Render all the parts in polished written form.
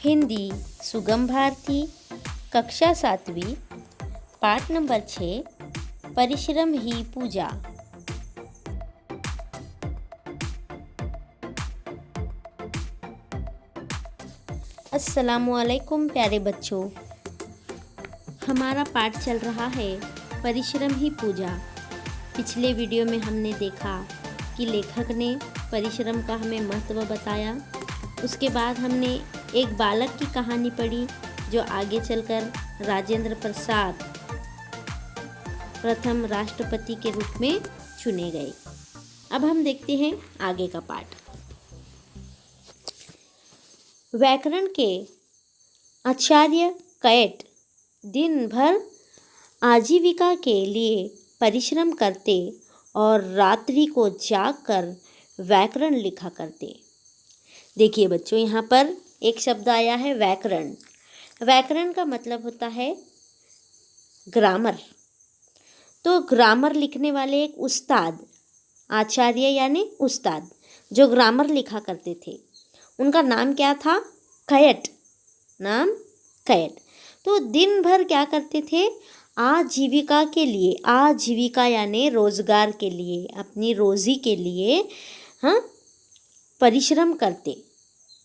हिंदी सुगम भारती कक्षा 7वीं पाठ नंबर 6 परिश्रम ही पूजा। अस्सलामुअलैकुम प्यारे बच्चों, हमारा पाठ चल रहा है परिश्रम ही पूजा। पिछले वीडियो में हमने देखा कि लेखक ने परिश्रम का हमें महत्व बताया। उसके बाद हमने एक बालक की कहानी पढ़ी जो आगे चलकर राजेंद्र प्रसाद प्रथम राष्ट्रपति के रूप में चुने गए। अब हम देखते हैं आगे का पाठ। व्याकरण के आचार्य कैट दिन भर आजीविका के लिए परिश्रम करते और रात्रि को जागकर व्याकरण लिखा करते। देखिए बच्चों, यहाँ पर एक शब्द आया है व्याकरण। व्याकरण का मतलब होता है ग्रामर। तो ग्रामर लिखने वाले एक उस्ताद, आचार्य यानी उस्ताद, जो ग्रामर लिखा करते थे, उनका नाम क्या था? कैट। नाम कैट। तो दिन भर क्या करते थे? आजीविका के लिए, आजीविका यानी रोजगार के लिए, अपनी रोजी के लिए परिश्रम करते,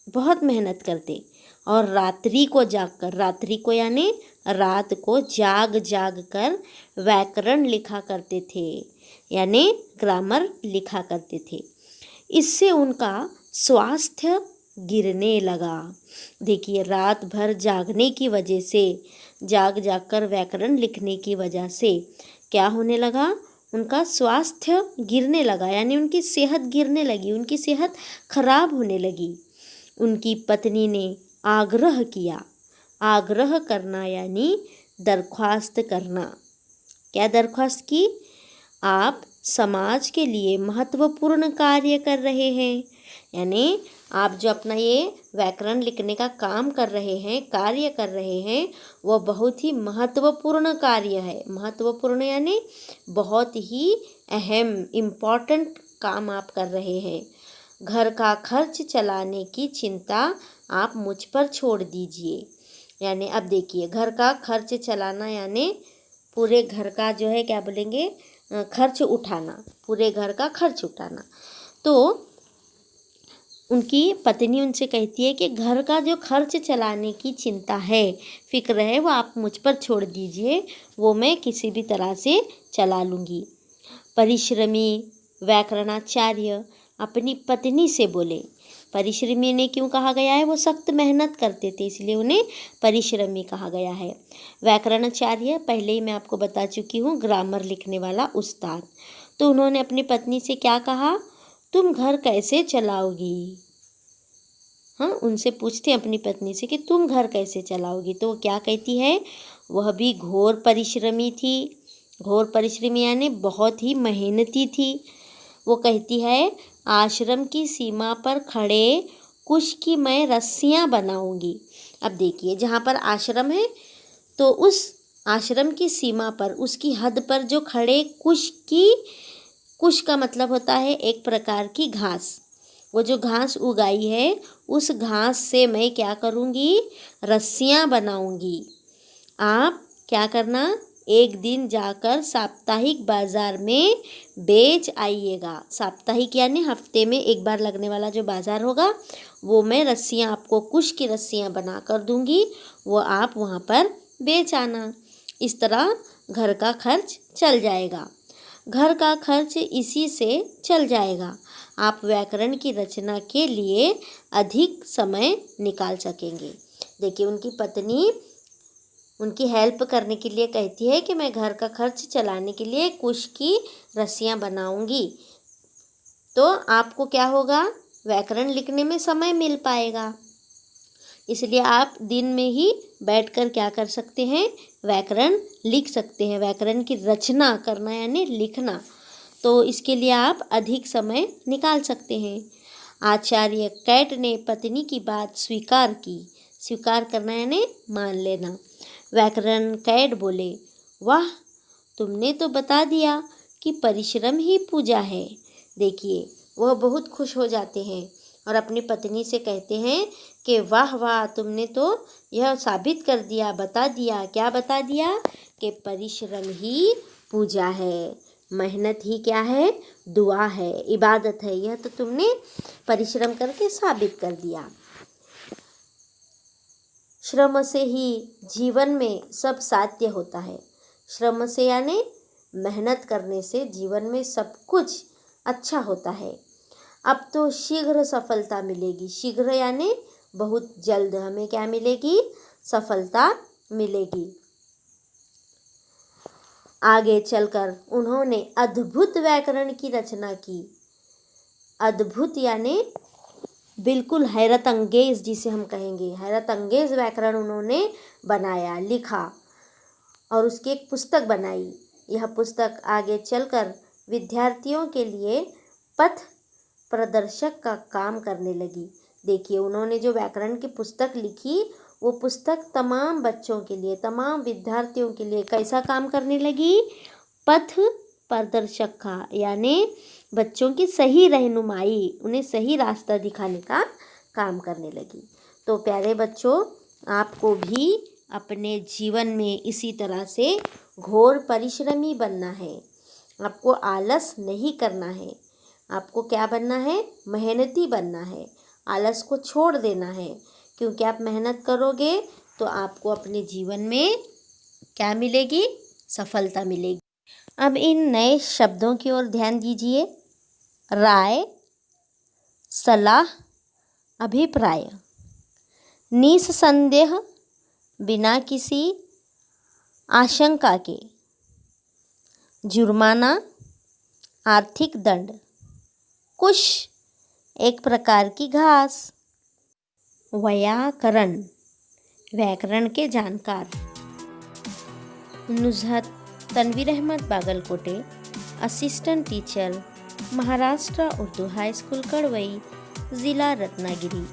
बहुत मेहनत करते और रात्रि को जागकर, रात्रि को यानी रात को जाग कर व्याकरण लिखा करते थे, यानी ग्रामर लिखा करते थे। इससे उनका स्वास्थ्य गिरने लगा। देखिए, रात भर जागने की वजह से, जाग कर व्याकरण लिखने की वजह से क्या होने लगा? उनका स्वास्थ्य गिरने लगा, यानी उनकी सेहत गिरने लगी, उनकी सेहत खराब होने लगी। उनकी पत्नी ने आग्रह किया। आग्रह करना यानी दरख्वास्त करना। क्या दरख्वास्त की? आप समाज के लिए महत्वपूर्ण कार्य कर रहे हैं, यानी आप जो अपना ये व्याकरण लिखने का काम कर रहे हैं, कार्य कर रहे हैं, वो बहुत ही महत्वपूर्ण कार्य है। महत्वपूर्ण यानी बहुत ही अहम, इम्पॉर्टेंट काम आप कर रहे हैं। घर का खर्च चलाने की चिंता आप मुझ पर छोड़ दीजिए। यानी अब देखिए, घर का खर्च चलाना यानी पूरे घर का जो है, क्या बोलेंगे, खर्च उठाना, पूरे घर का खर्च उठाना। तो उनकी पत्नी उनसे कहती है कि घर का जो खर्च चलाने की चिंता है, फिक्र है, वो आप मुझ पर छोड़ दीजिए, वो मैं किसी भी तरह से चला लूँगी। परिश्रमी व्याकरणाचार्य अपनी पत्नी से बोले। परिश्रमी ने क्यों कहा गया है? वो सख्त मेहनत करते थे, इसलिए उन्हें परिश्रमी कहा गया है। व्याकरणाचार्य पहले ही मैं आपको बता चुकी हूँ, ग्रामर लिखने वाला उस्ताद। तो उन्होंने अपनी पत्नी से क्या कहा? तुम घर कैसे चलाओगी? उनसे पूछते अपनी पत्नी से कि तुम घर कैसे चलाओगी? तो वो क्या कहती है? वह भी घोर परिश्रमी थी। घोर परिश्रमी यानी बहुत ही मेहनती थी। वो कहती है, आश्रम की सीमा पर खड़े कुश की मैं रस्सियाँ बनाऊंगी। अब देखिए, जहाँ पर आश्रम है, तो उस आश्रम की सीमा पर, उसकी हद पर जो खड़े कुश का मतलब होता है एक प्रकार की घास। वो जो घास उगाई है, उस घास से मैं क्या करूँगी? रस्सियाँ बनाऊंगी। आप क्या करना? एक दिन जाकर साप्ताहिक बाजार में बेच आइएगा। साप्ताहिक यानी हफ्ते में एक बार लगने वाला जो बाजार होगा, वो मैं रस्सियाँ आपको, कुश की रस्सियाँ बना कर दूंगी, वो आप वहाँ पर बेच आना। इस तरह घर का खर्च चल जाएगा। घर का खर्च इसी से चल जाएगा। आप व्याकरण की रचना के लिए अधिक समय निकाल सकेंगे। देखिए, उनकी पत्नी उनकी हेल्प करने के लिए कहती है कि मैं घर का खर्च चलाने के लिए कुश की रस्सियाँ बनाऊंगी। तो आपको क्या होगा? व्याकरण लिखने में समय मिल पाएगा। इसलिए आप दिन में ही बैठकर क्या कर सकते हैं? व्याकरण लिख सकते हैं। व्याकरण की रचना करना यानी लिखना, तो इसके लिए आप अधिक समय निकाल सकते हैं। आचार्य कैट ने पत्नी की बात स्वीकार की। स्वीकार करना यानी मान लेना। व्याकरण कैट बोले, वाह, तुमने तो बता दिया कि परिश्रम ही पूजा है। देखिए, वह बहुत खुश हो जाते हैं। और अपनी पत्नी से कहते हैं कि वाह वाह, तुमने तो यह साबित कर दिया, बता दिया। क्या बता दिया? कि परिश्रम ही पूजा है, मेहनत ही क्या है? दुआ है, इबादत है। यह तो तुमने परिश्रम करके साबित कर दिया। श्रम से ही जीवन में सब साध्य होता है। श्रम से यानी मेहनत करने से जीवन में सब कुछ अच्छा होता है। अब तो शीघ्र सफलता मिलेगी। शीघ्र यानी बहुत जल्द हमें क्या मिलेगी? सफलता मिलेगी। आगे चलकर उन्होंने अद्भुत व्याकरण की रचना की। अद्भुत यानी बिल्कुल हैरत अंगेज, जिसे हम कहेंगे हैरत अंगेज व्याकरण उन्होंने बनाया, लिखा और उसकी एक पुस्तक बनाई। यह पुस्तक आगे चलकर विद्यार्थियों के लिए पथ प्रदर्शक का काम करने लगी। देखिए, उन्होंने जो व्याकरण की पुस्तक लिखी, वो पुस्तक तमाम बच्चों के लिए, तमाम विद्यार्थियों के लिए कैसा काम करने लगी? पथ प्रदर्शक का, यानी बच्चों की सही रहनुमाई, उन्हें सही रास्ता दिखाने का काम करने लगी। तो प्यारे बच्चों, आपको भी अपने जीवन में इसी तरह से घोर परिश्रमी बनना है। आपको आलस नहीं करना है। आपको क्या बनना है? मेहनती बनना है। आलस को छोड़ देना है, क्योंकि आप मेहनत करोगे तो आपको अपने जीवन में क्या मिलेगी? सफलता मिलेगी। अब इन नए शब्दों की ओर ध्यान दीजिए। राय, सलाह, अभिप्राय। निस्संदेह, बिना किसी आशंका के। जुर्माना, आर्थिक दंड। कुश, एक प्रकार की घास। व्याकरण, व्याकरण के जानकार। Nuzhat Tanveer Ahmed Bagalkote, assistant teacher, Maharashtra Urdu high school Kadwai, ज़िला रत्नागिरी।